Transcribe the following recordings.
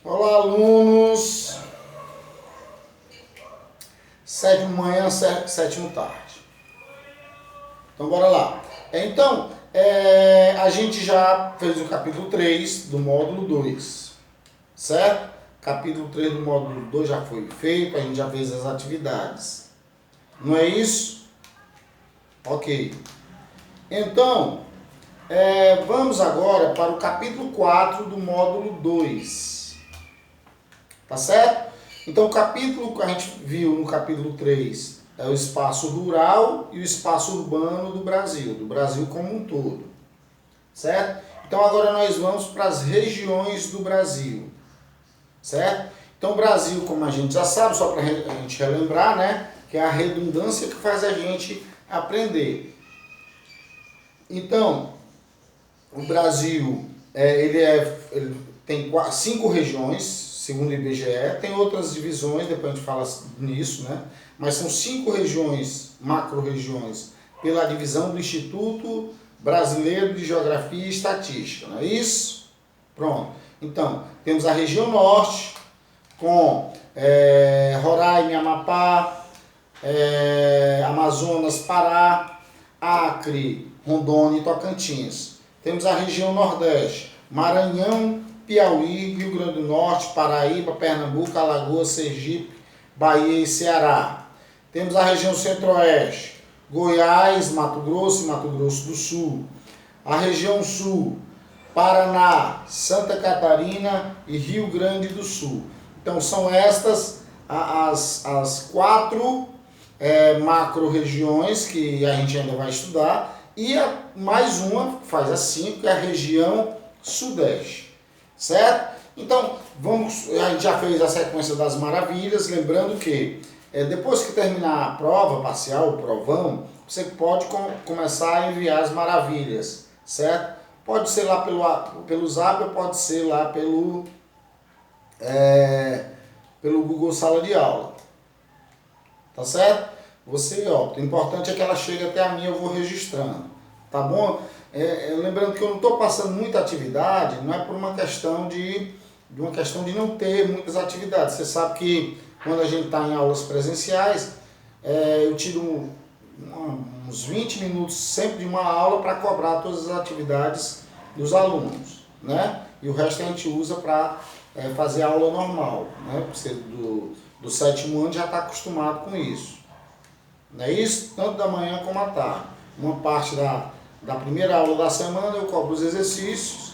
Olá, alunos. Sétimo manhã, sétimo tarde. Então, bora lá. Então, a gente já fez o capítulo 3 do módulo 2, certo? Capítulo 3 do módulo 2 já foi feito, a gente já fez as atividades. Não é isso? Ok. Então, vamos agora para o capítulo 4 do módulo 2. Tá certo? Então, o capítulo que a gente viu no capítulo 3 é o espaço rural e o espaço urbano do Brasil como um todo. Certo? Então, agora nós vamos para as regiões do Brasil. Certo? Então, o Brasil, como a gente já sabe, só para a gente relembrar, né? Que é a redundância que faz a gente aprender. Então, o Brasil, ele tem 5 regiões, segundo o IBGE, tem outras divisões, depois a gente fala nisso, né? Mas são 5 regiões, macro-regiões, pela divisão do Instituto Brasileiro de Geografia e Estatística, não é isso? Pronto. Então, temos a região norte, com Roraima e Amapá, Amazonas, Pará, Acre, Rondônia e Tocantins. Temos a região nordeste, Maranhão, Piauí, Rio Grande do Norte, Paraíba, Pernambuco, Alagoas, Sergipe, Bahia e Ceará. Temos a região centro-oeste, Goiás, Mato Grosso e Mato Grosso do Sul. A região sul, Paraná, Santa Catarina e Rio Grande do Sul. Então são estas as 4 macro-regiões que a gente ainda vai estudar. E mais uma, faz as 5, que é a região sudeste. Certo? Então, a gente já fez a sequência das maravilhas, lembrando que depois que terminar a prova parcial, o provão, você pode começar a enviar as maravilhas, certo? Pode ser lá pelo Zap ou pode ser lá pelo Google Sala de Aula. Tá certo? Você opta. O importante é que ela chegue até a mim, eu vou registrando. Tá bom? Lembrando que eu não estou passando muita atividade, não é por uma questão de não ter muitas atividades. Você sabe que quando a gente está em aulas presenciais, eu tiro uns 20 minutos sempre de uma aula para cobrar todas as atividades dos alunos, né? E o resto a gente usa para fazer aula normal, né? Você do 7º ano já está acostumado com isso. Não é isso? Tanto da manhã como à tarde. Uma parte da primeira aula da semana eu cobro os exercícios,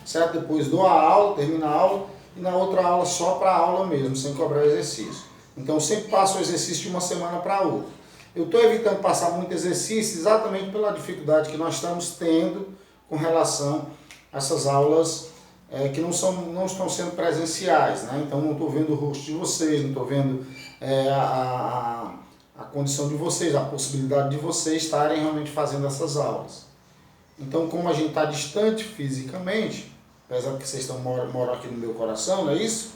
certo? Depois dou a aula, termino a aula, e na outra aula só para a aula mesmo, sem cobrar exercício. Então eu sempre passo o exercício de uma semana para outra. Eu estou evitando passar muito exercício exatamente pela dificuldade que nós estamos tendo com relação a essas aulas que não estão sendo presenciais, né? Então não estou vendo o rosto de vocês, não estou vendo a condição de vocês, a possibilidade de vocês estarem realmente fazendo essas aulas. Então, como a gente está distante fisicamente, apesar de que vocês moram aqui no meu coração, não é isso?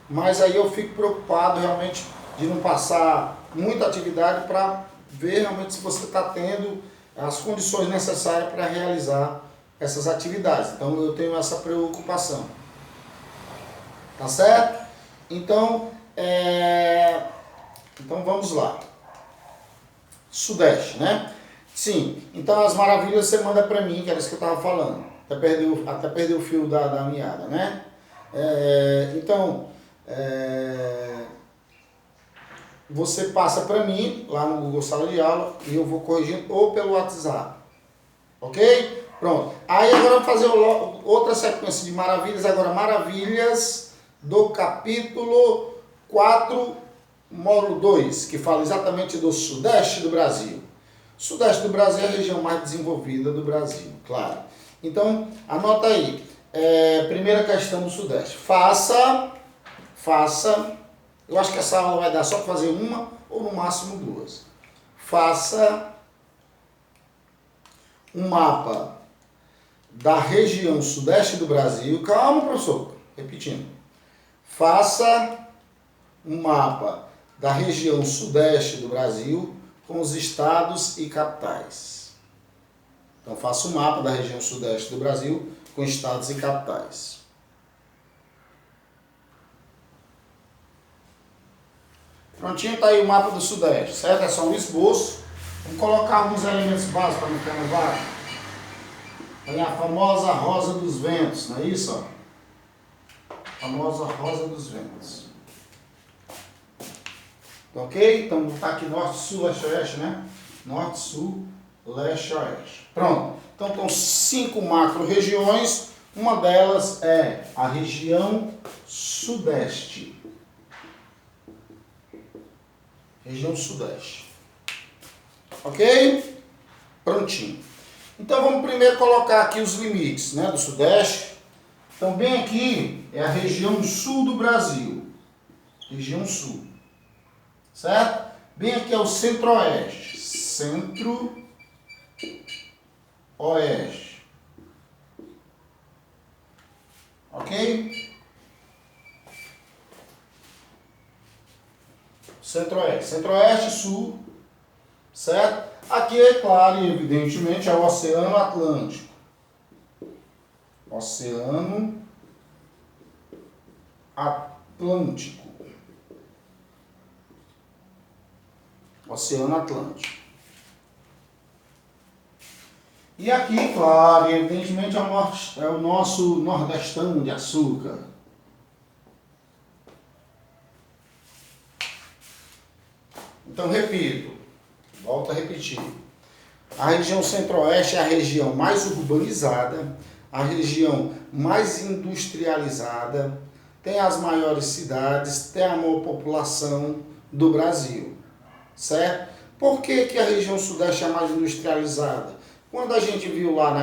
Mas aí eu fico preocupado realmente de não passar muita atividade para ver realmente se você está tendo as condições necessárias para realizar essas atividades. Então, eu tenho essa preocupação. Tá certo? Então vamos lá. Sudeste, né? Sim, então as maravilhas você manda para mim, que era isso que eu estava falando. Até perdeu o fio da meada, né? Você passa para mim, lá no Google Sala de Aula, e eu vou corrigindo ou pelo WhatsApp. Ok? Pronto. Aí agora vamos fazer outra sequência de maravilhas. Agora, maravilhas do capítulo 4, módulo 2, que fala exatamente do sudeste do Brasil. O sudeste do Brasil é a região mais desenvolvida do Brasil, claro. Então, anota aí. Primeira questão do sudeste. Faça, eu acho que essa aula vai dar só para fazer uma ou no máximo 2. Faça um mapa da região sudeste do Brasil. Calma, professor. Repetindo. Faça um mapa da região sudeste do Brasil com os estados e capitais. Então, faça um mapa da região sudeste do Brasil com estados e capitais. Prontinho, tá aí o mapa do Sudeste, certo? É só um esboço. Vamos colocar alguns elementos básicos para não ficar nevado. Olha a famosa rosa dos ventos, não é isso? Ó? Famosa rosa dos ventos. Ok? Então vou botar aqui norte, sul, leste, oeste, né? Norte, sul, leste, oeste. Pronto. Então estão 5 macro-regiões. Uma delas é a região sudeste. Região sudeste. Ok? Prontinho. Então vamos primeiro colocar aqui os limites, né, do sudeste. Então bem aqui é a região sul do Brasil. Região sul. Certo? Bem aqui é o centro-oeste. Centro-oeste. Ok? Centro-oeste. Centro-oeste, sul. Certo? Aqui, é claro e evidentemente, é o Oceano Atlântico. Oceano Atlântico. Oceano Atlântico. E aqui, claro e evidentemente, é o nosso nordestão de açúcar. Então, repito. Volto a repetir. A região centro-oeste é a região mais urbanizada, a região mais industrializada, tem as maiores cidades, tem a maior população do Brasil. Certo? Por que que a região sudeste é mais industrializada? Quando a gente viu lá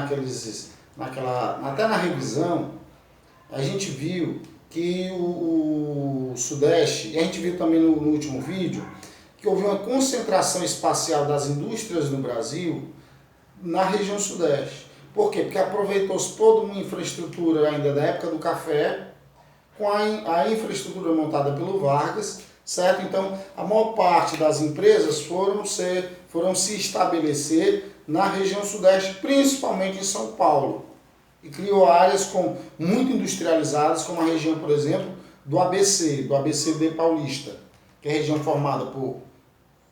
até na revisão, a gente viu que o sudeste, e a gente viu também no último vídeo, que houve uma concentração espacial das indústrias no Brasil na região sudeste. Por quê? Porque aproveitou-se toda uma infraestrutura ainda da época do café, com a infraestrutura montada pelo Vargas, certo? Então, a maior parte das empresas foram se estabelecer na região sudeste, principalmente em São Paulo, e criou áreas muito industrializadas, como a região, por exemplo, do ABCD paulista, que é a região formada por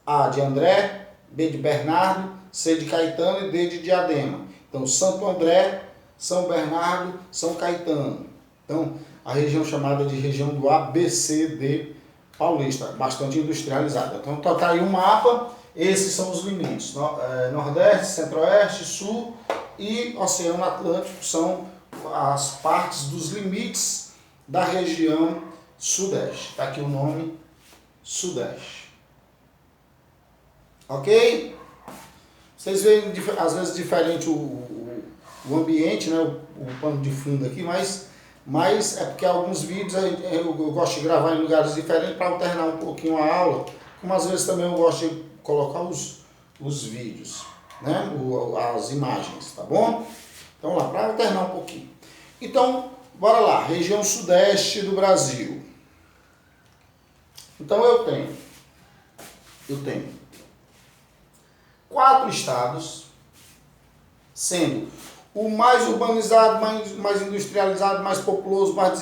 A de André, B de Bernardo, C de Caetano e D de Diadema. Então, Santo André, São Bernardo, São Caetano. Então, a região chamada de região do ABCD paulista, bastante industrializada. Então, tá aí um mapa, esses são os limites. Nordeste, Centro-Oeste, Sul e Oceano Atlântico são as partes dos limites da região Sudeste. Está aqui o nome Sudeste. Ok? Vocês veem às vezes diferente o ambiente, né? o pano de fundo aqui, mas é porque alguns vídeos eu gosto de gravar em lugares diferentes para alternar um pouquinho a aula, como às vezes também eu gosto de colocar os vídeos, né? As imagens, tá bom? Então lá, para alternar um pouquinho. Então, bora lá, região sudeste do Brasil. Então eu tenho 4 estados, sendo o mais urbanizado, mais industrializado, mais populoso, mais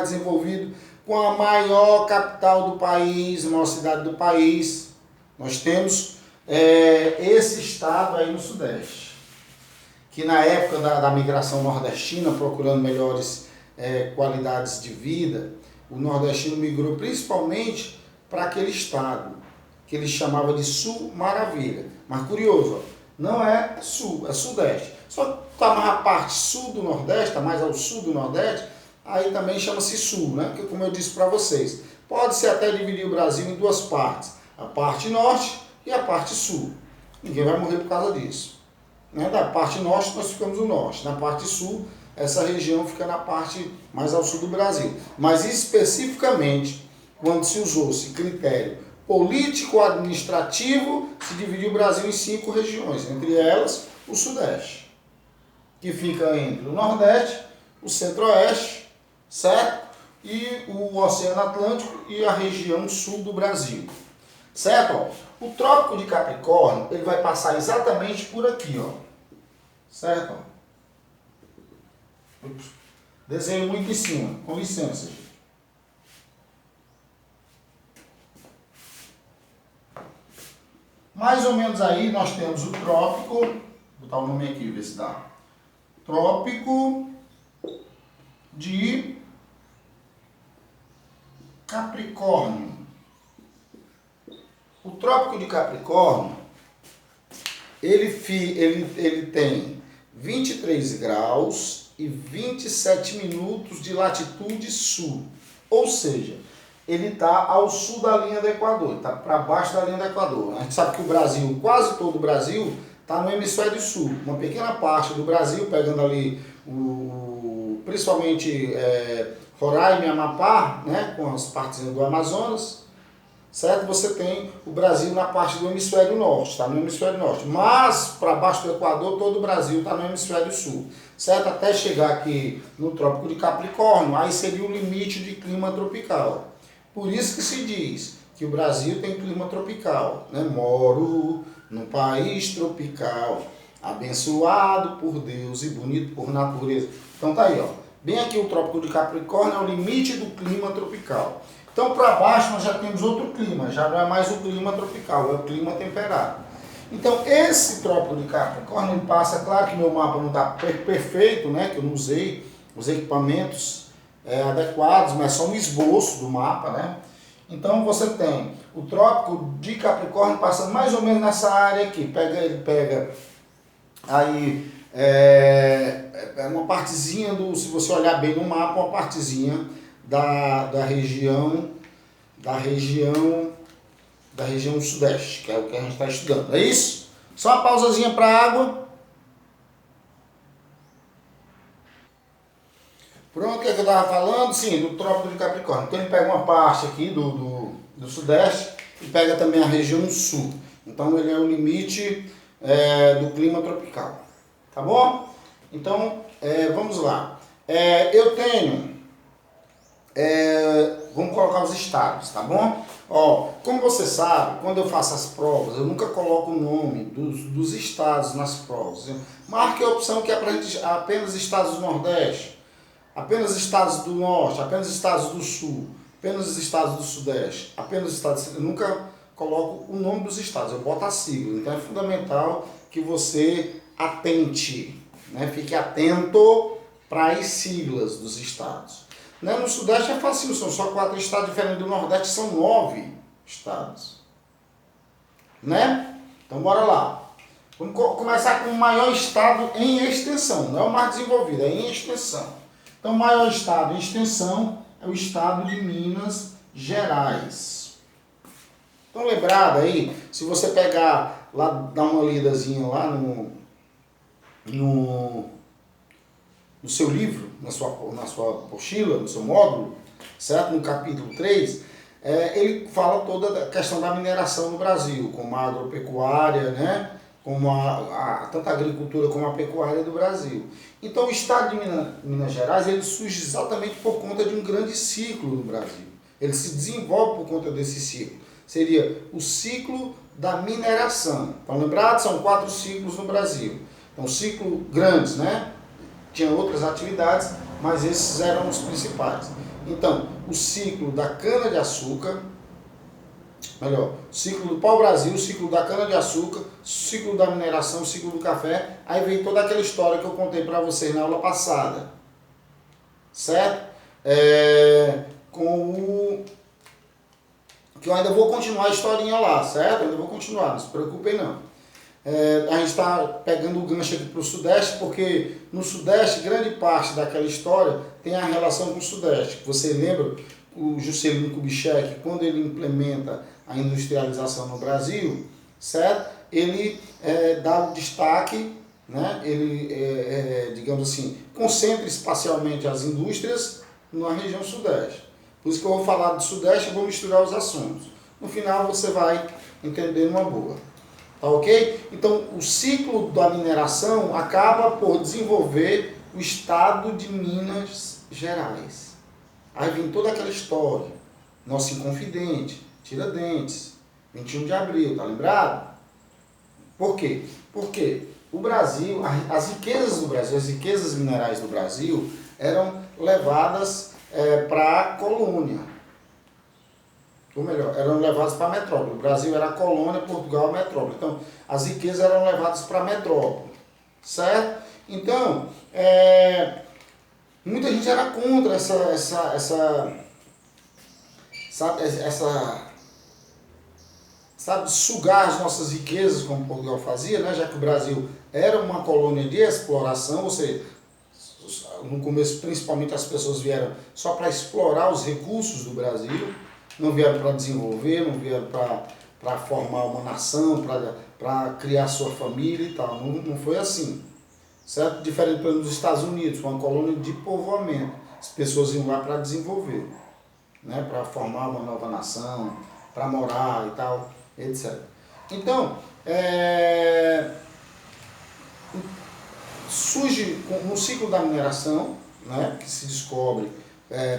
desenvolvido, com a maior capital do país, a maior cidade do país. Nós temos esse estado aí no Sudeste, que na época da migração nordestina, procurando melhores qualidades de vida, o nordestino migrou principalmente para aquele estado, que ele chamava de Sul Maravilha. Mas curioso, ó, não é sul, é sudeste. Só que está mais a parte sul do Nordeste, está mais ao sul do Nordeste, aí também chama-se sul, né? Porque como eu disse para vocês, pode-se até dividir o Brasil em 2 partes, a parte norte e a parte sul. Ninguém vai morrer por causa disso. Né? Da parte norte nós ficamos no norte, na parte sul essa região fica na parte mais ao sul do Brasil. Mas especificamente, quando se usou esse critério político-administrativo, se dividiu o Brasil em 5 regiões, entre elas o Sudeste, que fica entre o Nordeste, o Centro-Oeste, certo? E o Oceano Atlântico e a região sul do Brasil, certo? O Trópico de Capricórnio, ele vai passar exatamente por aqui, ó, certo? Ups. Desenho muito em cima, com licença, gente. Mais ou menos aí nós temos o trópico, vou botar o nome aqui, ver se dá. Trópico de Capricórnio. O Trópico de Capricórnio, ele tem 23 graus e 27 minutos de latitude sul. Ou seja, ele está ao sul da linha do Equador, está para baixo da linha do Equador. A gente sabe que o Brasil, quase todo o Brasil, está no hemisfério sul. Uma pequena parte do Brasil, pegando ali principalmente Roraima e Amapá, né, com as partes do Amazonas, certo? Você tem o Brasil na parte do hemisfério norte, está no hemisfério norte. Mas, para baixo do Equador, todo o Brasil está no hemisfério sul, certo? Até chegar aqui no Trópico de Capricórnio, aí seria o limite de clima tropical. Por isso que se diz que o Brasil tem clima tropical, né? Moro num país tropical, abençoado por Deus e bonito por natureza. Então tá aí, ó. Bem aqui o Trópico de Capricórnio é o limite do clima tropical. Então para baixo nós já temos outro clima, já não é mais o clima tropical, é o clima temperado. Então esse Trópico de Capricórnio ele passa, claro que meu mapa não está perfeito, né? Que eu não usei os equipamentos adequados, mas só um esboço do mapa, né? Então você tem o Trópico de Capricórnio passando mais ou menos nessa área aqui. Ele pega aí uma partezinha se você olhar bem no mapa, uma partezinha da região sudeste, que é o que a gente está estudando. É isso? Só uma pausazinha para água. Pronto, o que eu estava falando? Sim, do Trópico de Capricórnio. Então ele pega uma parte aqui do sudeste e pega também a região sul. Então ele é o limite do clima tropical. Tá bom? Então, vamos lá. Eu tenho... vamos colocar os estados, tá bom? Ó, como você sabe, quando eu faço as provas, eu nunca coloco o nome dos estados nas provas. Marque a opção que é para apenas estados do Nordeste, apenas estados do Norte, apenas estados do Sul, apenas estados do Sudeste, apenas estados... Eu nunca coloco o nome dos estados, eu boto a sigla. Então é fundamental que você atente, né? Fique atento para as siglas dos estados. Né? No Sudeste é fácil, são só 4 estados, diferente do Nordeste são 9 estados. Né? Então bora lá. Vamos começar com o maior estado em extensão, não é o mais desenvolvido, é em extensão. Então, o maior estado em extensão é o estado de Minas Gerais. Então, lembrado aí, se você pegar lá, dar uma lidazinha lá no seu livro, na sua apostila, no seu módulo, certo? No capítulo 3, ele fala toda a questão da mineração no Brasil, como a agropecuária, né? Como tanto a agricultura como a pecuária do Brasil. Então o estado de Minas Gerais ele surge exatamente por conta de um grande ciclo no Brasil. Ele se desenvolve por conta desse ciclo. Seria o ciclo da mineração. Então lembrado, são 4 ciclos no Brasil. Então ciclo grandes, né? Tinha outras atividades, mas esses eram os principais. Então o ciclo da cana-de-açúcar, melhor, ciclo do pau-brasil, ciclo da cana-de-açúcar, ciclo da mineração, ciclo do café, aí vem toda aquela história que eu contei para vocês na aula passada, certo? Que eu ainda vou continuar a historinha lá, certo? Eu ainda vou continuar, não se preocupem não. A gente está pegando o gancho aqui para o Sudeste, porque no Sudeste, grande parte daquela história tem a relação com o Sudeste. Você lembra o Juscelino Kubitschek, quando ele implementa a industrialização no Brasil, certo? Ele dá o destaque, né? Ele, digamos assim, concentra espacialmente as indústrias na região Sudeste. Por isso que eu vou falar do Sudeste e vou misturar os assuntos. No final você vai entender numa boa. Tá ok? Então, o ciclo da mineração acaba por desenvolver o estado de Minas Gerais. Aí vem toda aquela história. Nosso Inconfidente, Tiradentes, 21 de abril, tá lembrado? Por quê? Porque o Brasil, as riquezas do Brasil, as riquezas minerais do Brasil eram levadas para a colônia. ou melhor, eram levados para a metrópole. O Brasil era a colônia, Portugal a metrópole. Então, as riquezas eram levadas para a metrópole, certo? Então, muita gente era contra sabe, sugar as nossas riquezas, como Portugal fazia, né? Já que o Brasil era uma colônia de exploração, ou seja, no começo principalmente as pessoas vieram só para explorar os recursos do Brasil, não vieram para desenvolver, não vieram para formar uma nação, para criar sua família e tal, não foi assim, certo? Diferente dos Estados Unidos, uma colônia de povoamento, as pessoas iam lá para desenvolver, né? Para formar uma nova nação, para morar e tal, etc. Então, surge no ciclo da mineração, né, que se descobre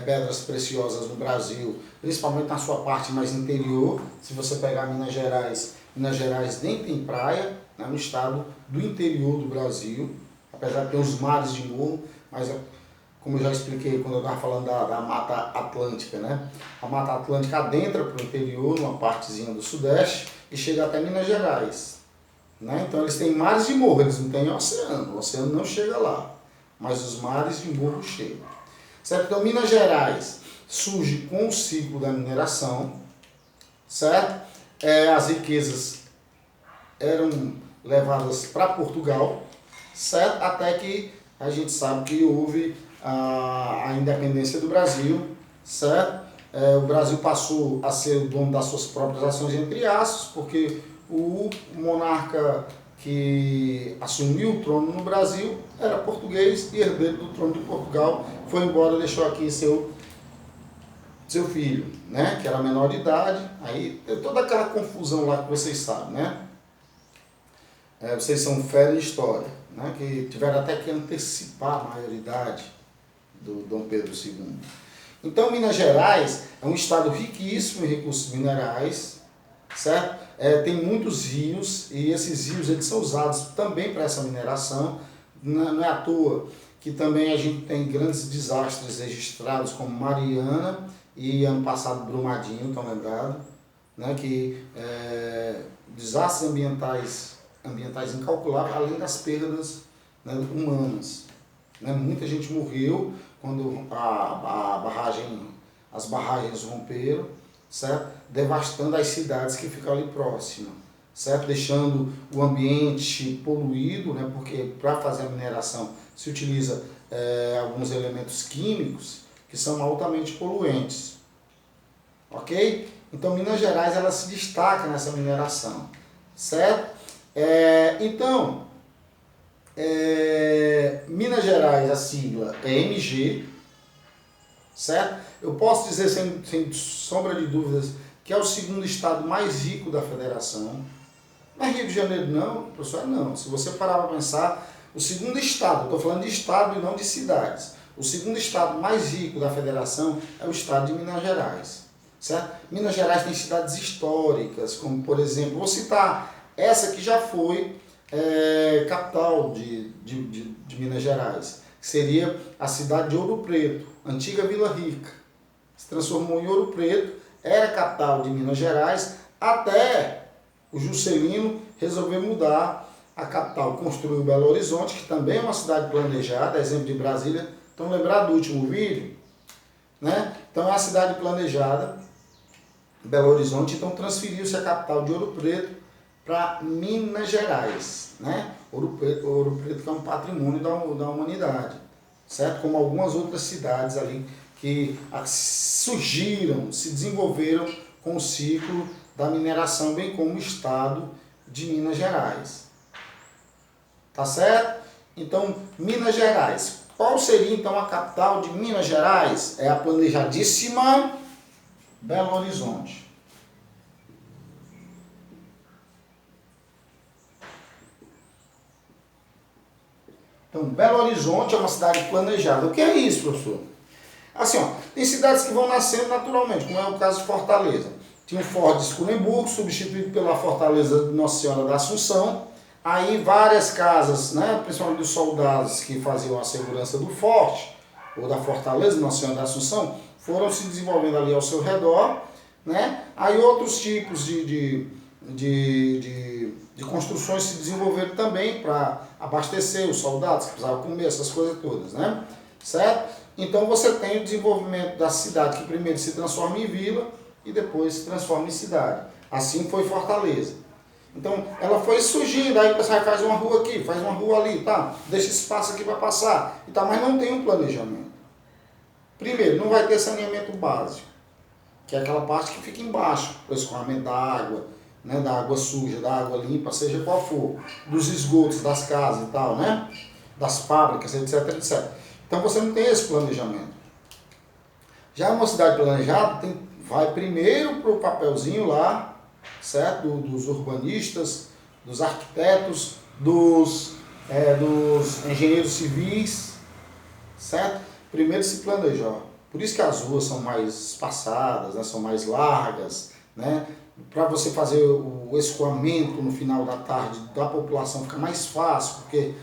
pedras preciosas no Brasil, principalmente na sua parte mais interior. Se você pegar Minas Gerais nem tem praia, né, no estado do interior do Brasil, apesar de ter os mares de morro, mas como eu já expliquei quando eu estava falando da Mata Atlântica, né? A Mata Atlântica adentra para o interior, numa partezinha do sudeste, e chega até Minas Gerais. Né? Então eles têm mares de morro, eles não têm oceano, o oceano não chega lá, mas os mares de morro chegam. Certo? Então Minas Gerais surge com o ciclo da mineração, certo? As riquezas eram levadas para Portugal, certo? Até que a gente sabe que houve a independência do Brasil, certo? O Brasil passou a ser o dono das suas próprias ações, entre aspas, porque o monarca que assumiu o trono no Brasil era português e herdeiro do trono de Portugal, foi embora e deixou aqui seu filho, né, que era menor de idade. Aí toda aquela confusão lá que vocês sabem, né? Vocês são fera em história, né, que tiveram até que antecipar a maioridade do Dom Pedro II. Então Minas Gerais é um estado riquíssimo em recursos minerais, certo? Tem muitos rios e esses rios eles são usados também para essa mineração. Não é à toa que também a gente tem grandes desastres registrados como Mariana e ano passado Brumadinho, estão lembrados? Né? Que desastres ambientais incalculáveis, além das perdas, né, humanas. Né? Muita gente morreu quando as barragens romperam, certo? Devastando as cidades que ficam ali próximas, certo? Deixando o ambiente poluído, né? Porque para fazer a mineração se utiliza alguns elementos químicos que são altamente poluentes, ok? Então Minas Gerais ela se destaca nessa mineração, certo? Minas Gerais, a sigla é MG, certo? Eu posso dizer sem sombra de dúvidas que é o segundo estado mais rico da federação. Não é Rio de Janeiro não, professor, não. Se você parar para pensar, o segundo estado, estou falando de estado e não de cidades, o segundo estado mais rico da federação é o estado de Minas Gerais, certo? Minas Gerais tem cidades históricas, como por exemplo, vou citar essa que já foi capital de Minas Gerais, que seria a cidade de Ouro Preto, antiga Vila Rica, se transformou em Ouro Preto, era capital de Minas Gerais, até o Juscelino resolveu mudar a capital, construiu Belo Horizonte, que também é uma cidade planejada, exemplo de Brasília. Estão lembrados do último vídeo? Né? Então é uma cidade planejada, Belo Horizonte, então transferiu-se a capital de Ouro Preto para Minas Gerais, né? Ouro Preto que é um patrimônio da humanidade, certo? Como algumas outras cidades ali que surgiram, se desenvolveram com o ciclo da mineração, bem como o estado de Minas Gerais. Tá certo? Então, Minas Gerais. Qual seria então a capital de Minas Gerais? É a planejadíssima Belo Horizonte. Então, Belo Horizonte é uma cidade planejada. O que é isso, professor? Assim, ó, tem cidades que vão nascendo naturalmente, como é o caso de Fortaleza. Tinha o Forte de Esculemburgo, substituído pela Fortaleza de Nossa Senhora da Assunção. Aí várias casas, né, principalmente dos soldados que faziam a segurança do forte, ou da Fortaleza de Nossa Senhora da Assunção, foram se desenvolvendo ali ao seu redor, né? Aí outros tipos de construções se desenvolveram também para abastecer os soldados que precisavam comer, essas coisas todas, né? Certo? Então você tem o desenvolvimento da cidade que primeiro se transforma em vila e depois se transforma em cidade. Assim foi Fortaleza. Então ela foi surgindo, aí o pessoal faz uma rua aqui, faz uma rua ali, tá? Deixa espaço aqui para passar, e tá? Mas não tem um planejamento. Primeiro, não vai ter saneamento básico, que é aquela parte que fica embaixo, o escoamento da água, né, da água suja, da água limpa, seja qual for, dos esgotos das casas e tal, né, das fábricas, etc, etc. Então você não tem esse planejamento. Já uma cidade planejada vai primeiro para o papelzinho lá, certo, dos urbanistas, dos arquitetos, dos engenheiros civis, certo? Primeiro se planejar. Por isso que as ruas são mais espaçadas, né, são mais largas, né? Para você fazer o escoamento no final da tarde da população fica mais fácil, porque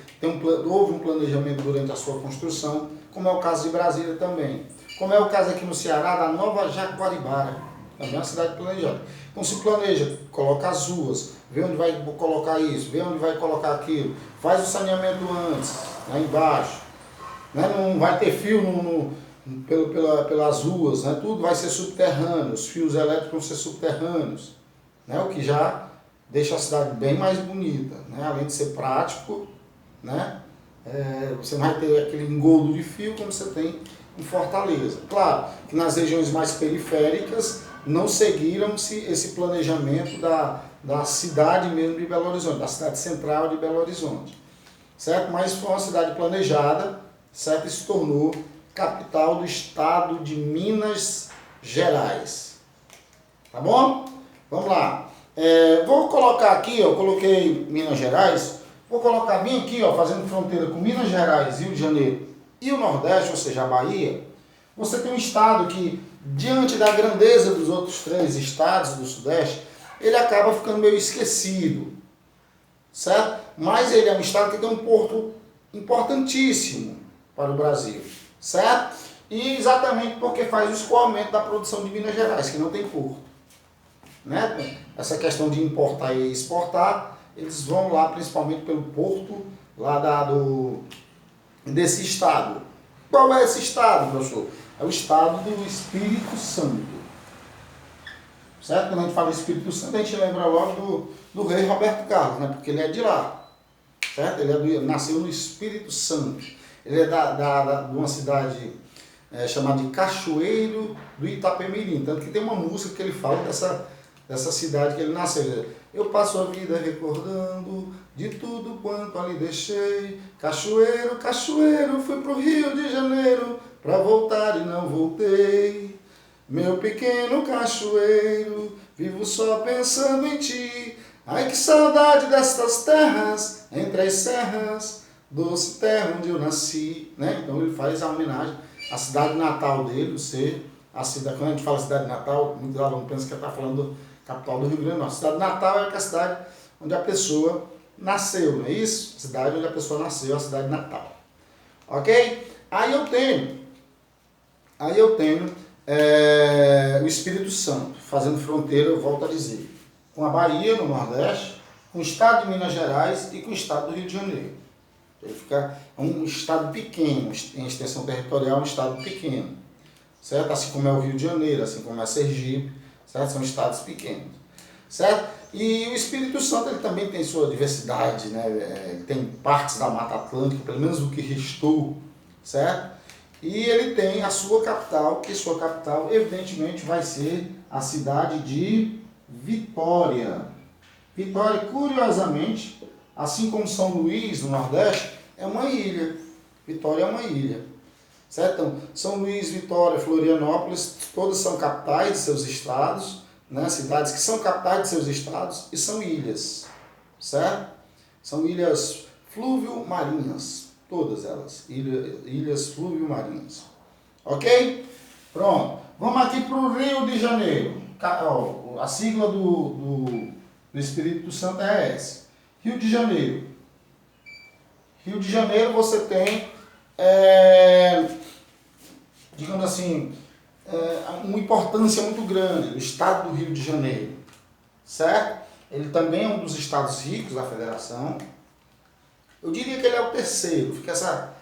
houve um planejamento durante a sua construção, como é o caso de Brasília também. Como é o caso aqui no Ceará, da Nova Jaguaribara, também é uma cidade planejada. Então se planeja, coloca as ruas, vê onde vai colocar isso, vê onde vai colocar aquilo, faz o saneamento antes, lá embaixo. Né? Não vai ter fio pelas ruas, né? Tudo vai ser subterrâneo, os fios elétricos vão ser subterrâneos, né? O que já deixa a cidade bem mais bonita, né? Além de ser prático, né? Você não vai ter aquele engodo de fio como você tem em Fortaleza. Claro que nas regiões mais periféricas não seguiram-se esse planejamento da cidade mesmo de Belo Horizonte, da cidade central de Belo Horizonte, certo? Mas foi uma cidade planejada, certo? E se tornou capital do estado de Minas Gerais. Tá bom? Vamos lá. Vou colocar aqui, ó, coloquei Minas Gerais, vou colocar bem aqui, ó, fazendo fronteira com Minas Gerais, Rio de Janeiro e o Nordeste, ou seja, a Bahia. Você tem um estado que, diante da grandeza dos outros 3 estados do Sudeste, ele acaba ficando meio esquecido, certo? Mas ele é um estado que tem um porto importantíssimo para o Brasil, certo? E exatamente porque faz o escoamento da produção de Minas Gerais, que não tem porto, né? Essa questão de importar e exportar, eles vão lá principalmente pelo porto lá desse estado. Qual é esse estado, professor? É o estado do Espírito Santo, certo? Quando a gente fala Espírito Santo, a gente lembra logo do rei Roberto Carlos, né? Porque ele é de lá, certo? Ele nasceu no Espírito Santo. Ele é de uma cidade chamada de Cachoeiro do Itapemirim. Tanto que tem uma música que ele fala dessa cidade que ele nasceu. Eu passo a vida recordando de tudo quanto ali deixei. Cachoeiro, cachoeiro, fui pro Rio de Janeiro pra voltar e não voltei. Meu pequeno cachoeiro, vivo só pensando em ti. Ai, que saudade destas terras, entre as serras, doce terra onde eu nasci, né? Então ele faz a homenagem à cidade natal dele, ser a cidade. Quando a gente fala cidade natal, muitos alunos pensam que está falando capital do Rio Grande do Norte. Cidade natal é a cidade onde a pessoa nasceu, não é isso? Cidade onde a pessoa nasceu, a cidade natal. Ok? Aí eu tenho o Espírito Santo, fazendo fronteira, eu volto a dizer, com a Bahia no Nordeste, com o estado de Minas Gerais e com o estado do Rio de Janeiro. Ele fica um estado pequeno, em extensão territorial, um estado pequeno, certo? Assim como é o Rio de Janeiro, assim como é Sergipe, certo? São estados pequenos, certo? E o Espírito Santo ele também tem sua diversidade, né? Ele tem partes da Mata Atlântica, pelo menos o que restou, certo? E ele tem a sua capital, que sua capital evidentemente vai ser a cidade de Vitória. Vitória, curiosamente, assim como São Luís, no Nordeste, é uma ilha. Vitória é uma ilha. Certo? Então, São Luís, Vitória, Florianópolis, todas são capitais de seus estados, né? Cidades que são capitais de seus estados e são ilhas. Certo? São ilhas fluvio-marinhas, todas elas. Ilhas fluvio-marinhas. Ok? Pronto. Vamos aqui para o Rio de Janeiro. A sigla do Espírito Santo é essa. Rio de Janeiro. Rio de Janeiro você tem, digamos assim, uma importância muito grande, o estado do Rio de Janeiro, certo? Ele também é um dos estados ricos da federação. Eu diria que ele é o terceiro, fica essa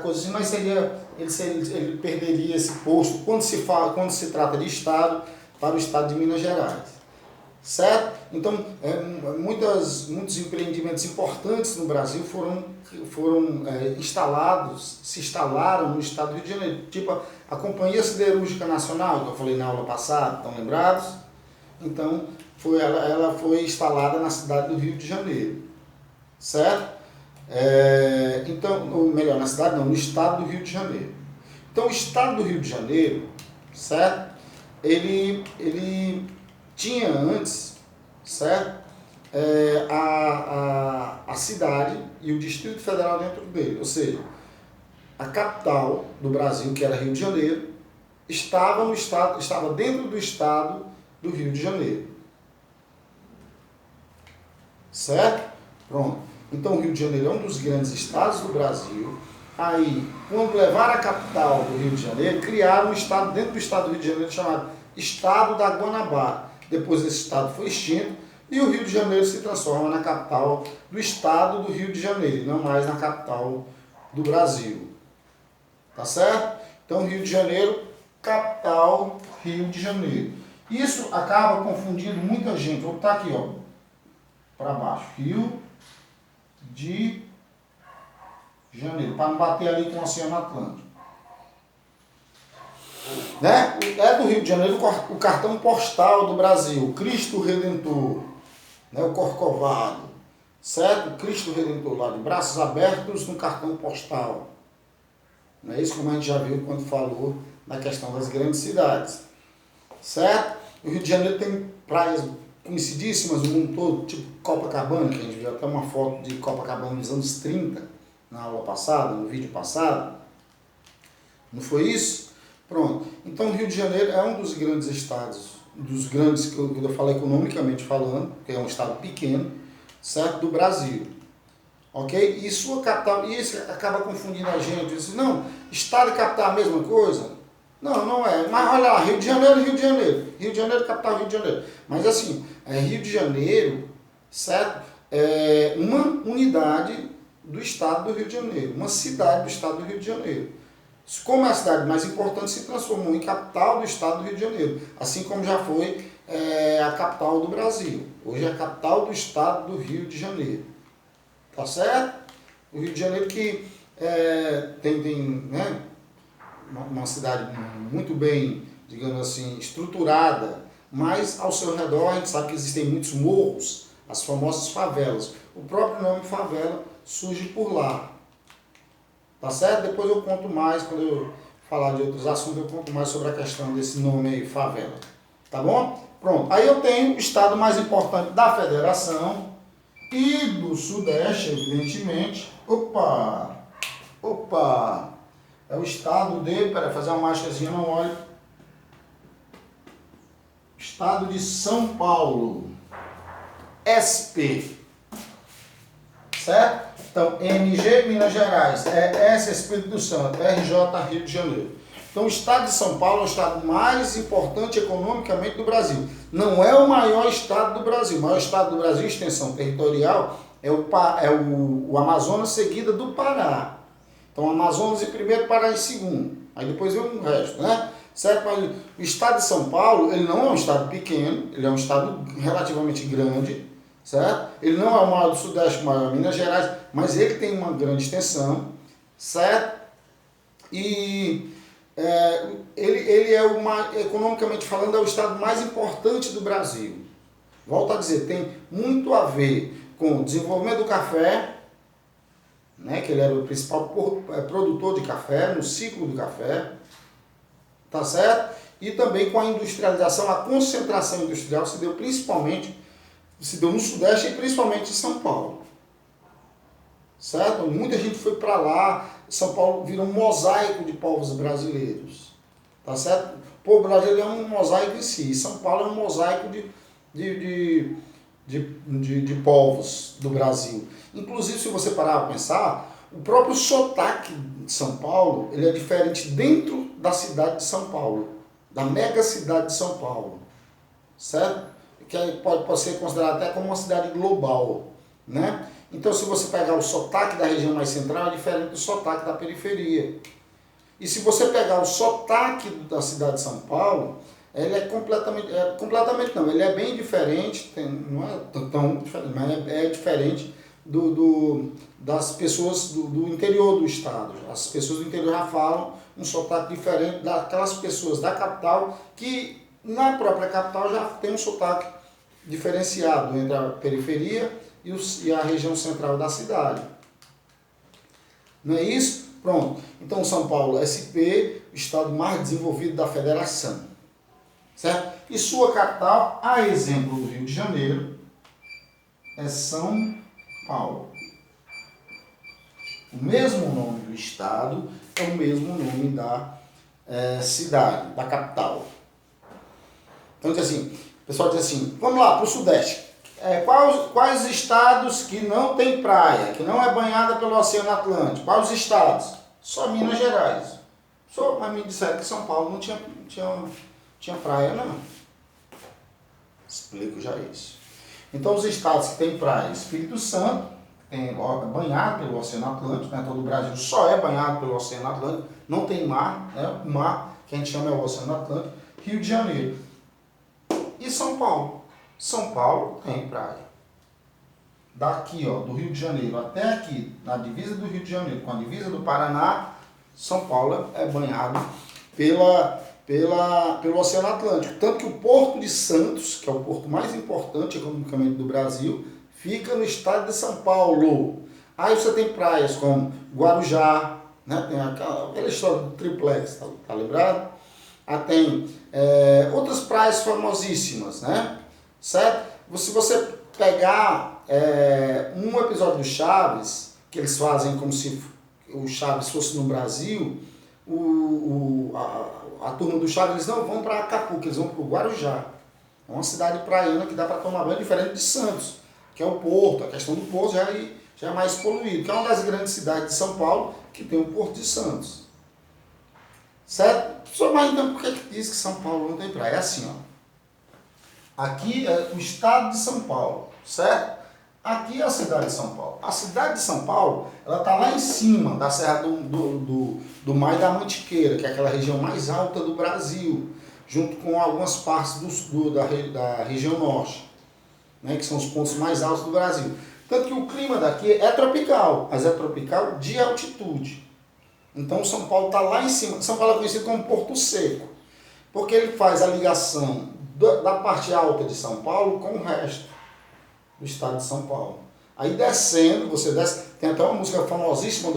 coisa assim, mas ele perderia esse posto quando se trata de estado para o estado de Minas Gerais. Certo? Então, muitos empreendimentos importantes no Brasil se instalaram no estado do Rio de Janeiro. Tipo a Companhia Siderúrgica Nacional, que eu falei na aula passada, estão lembrados? Então, ela foi instalada na cidade do Rio de Janeiro. Certo? Então, ou melhor, na cidade não, no estado do Rio de Janeiro. Então, o estado do Rio de Janeiro, certo? Ele tinha antes, certo? A cidade e o Distrito Federal dentro dele, ou seja, a capital do Brasil, que era Rio de Janeiro, estava dentro do estado do Rio de Janeiro. Certo? Pronto. Então o Rio de Janeiro é um dos grandes estados do Brasil. Aí, quando levaram a capital do Rio de Janeiro, criaram um estado dentro do estado do Rio de Janeiro chamado Estado da Guanabara. Depois esse estado foi extinto e o Rio de Janeiro se transforma na capital do estado do Rio de Janeiro, não mais na capital do Brasil. Tá certo? Então Rio de Janeiro, capital Rio de Janeiro. Isso acaba confundindo muita gente. Vou botar aqui, ó, para baixo. Rio de Janeiro, para não bater ali com o Oceano Atlântico. Né? É do Rio de Janeiro o cartão postal do Brasil, Cristo Redentor, né? O Corcovado, certo? Cristo Redentor lá, de braços abertos no cartão postal. Não é isso, como a gente já viu quando falou na questão das grandes cidades, certo? O Rio de Janeiro tem praias conhecidíssimas no mundo todo, tipo Copacabana, que a gente viu até uma foto de Copacabana nos anos 30, na aula passada, no vídeo passado. Não foi isso? Pronto. Então o Rio de Janeiro é um dos grandes estados, dos grandes, que eu falo economicamente falando, que é um estado pequeno, certo? Do Brasil. Ok? E sua capital, e isso acaba confundindo a gente, diz, não, estado e capital é a mesma coisa? Não, não é. Mas olha lá, Rio de Janeiro, Rio de Janeiro. Rio de Janeiro, capital, Rio de Janeiro. Mas assim, Rio de Janeiro, certo? É uma unidade do estado do Rio de Janeiro, uma cidade do estado do Rio de Janeiro. Como é a cidade mais importante, se transformou em capital do estado do Rio de Janeiro, assim como já foi a capital do Brasil. Hoje é a capital do estado do Rio de Janeiro. Tá certo? O Rio de Janeiro que tem né, uma cidade muito bem, digamos assim, estruturada, mas ao seu redor a gente sabe que existem muitos morros, as famosas favelas. O próprio nome favela surge por lá. Tá certo? Depois eu conto mais, quando eu falar de outros assuntos, eu conto mais sobre a questão desse nome aí, favela. Tá bom? Pronto. Aí eu tenho o estado mais importante da federação e do Sudeste, evidentemente. Opa! É o estado de... Peraí, fazer uma máscarazinha, não olhe. Estado de São Paulo. SP. Certo? Então, MG Minas Gerais, ES Espírito Santo, RJ Rio de Janeiro. Então, o estado de São Paulo é o estado mais importante economicamente do Brasil. Não é o maior estado do Brasil. O maior estado do Brasil, extensão territorial, é o Amazonas, seguida do Pará. Então, Amazonas em primeiro, Pará em segundo. Aí depois vem o resto, né? Certo? Mas o estado de São Paulo, ele não é um estado pequeno, ele é um estado relativamente grande, certo? Ele não é o maior do Sudeste, o maior é Minas Gerais, mas ele tem uma grande extensão, certo? E ele é economicamente falando, é o estado mais importante do Brasil. Volto a dizer, tem muito a ver com o desenvolvimento do café, né, que ele era o principal produtor de café, no ciclo do café, tá certo? E também com a industrialização, a concentração industrial se deu no Sudeste e principalmente em São Paulo. Certo? Muita gente foi para lá, São Paulo virou um mosaico de povos brasileiros. Tá certo? O povo brasileiro é um mosaico em si, São Paulo é um mosaico de povos do Brasil. Inclusive, se você parar para pensar, o próprio sotaque de São Paulo, ele é diferente dentro da cidade de São Paulo. da mega cidade de São Paulo, certo? Que pode ser considerada até como uma cidade global, né? Então, se você pegar o sotaque da região mais central, é diferente do sotaque da periferia. E se você pegar o sotaque da cidade de São Paulo, ele completamente não, ele é bem diferente, não é tão diferente, mas é diferente das pessoas do interior do estado. As pessoas do interior já falam um sotaque diferente daquelas pessoas da capital, que na própria capital já tem um sotaque diferenciado entre a periferia e a região central da cidade. Não é isso? Pronto. Então, São Paulo, SP, o estado mais desenvolvido da federação. Certo? E sua capital, a exemplo do Rio de Janeiro, é São Paulo. O mesmo nome do estado é o mesmo nome da cidade, da capital. Então, diz assim, o pessoal diz assim, vamos lá para o Sudeste. Quais estados que não tem praia, que não é banhada pelo Oceano Atlântico? Quais os estados? Só Minas Gerais. Mas me disseram que São Paulo não tinha praia, não. Explico já isso. Então, os estados que tem praia, Espírito Santo, é banhado pelo Oceano Atlântico, né? Todo o Brasil só é banhado pelo Oceano Atlântico, não tem mar, né? O mar que a gente chama é o Oceano Atlântico. Rio de Janeiro. E São Paulo. São Paulo tem praia. Daqui, ó, do Rio de Janeiro até aqui, na divisa do Rio de Janeiro com a divisa do Paraná, São Paulo é banhado pelo Oceano Atlântico. Tanto que o Porto de Santos, que é o porto mais importante economicamente do Brasil, fica no estado de São Paulo. Aí você tem praias como Guarujá, né? Tem aquela história do triplex, tá lembrado? Aí tem outras praias famosíssimas, né? Certo? Se você pegar um episódio do Chaves, que eles fazem como se o Chaves fosse no Brasil, a turma do Chaves, eles não vão para Acapulco, eles vão para o Guarujá. É uma cidade praiana que dá para tomar banho, diferente de Santos, que é o porto. A questão do porto já é mais poluído, que é uma das grandes cidades de São Paulo, que tem o Porto de Santos. Certo? Mas então por que diz que São Paulo não tem praia? É assim, ó. Aqui é o estado de São Paulo, certo? Aqui é a cidade de São Paulo. A cidade de São Paulo, ela está lá em cima da Serra do Mar e da Mantiqueira, que é aquela região mais alta do Brasil, junto com algumas partes da região norte, né, que são os pontos mais altos do Brasil. Tanto que o clima daqui é tropical, mas é tropical de altitude. Então São Paulo está lá em cima. São Paulo é conhecido como Porto Seco, porque ele faz a ligação da parte alta de São Paulo com o resto do estado de São Paulo. Aí descendo, você desce, tem até uma música famosíssima do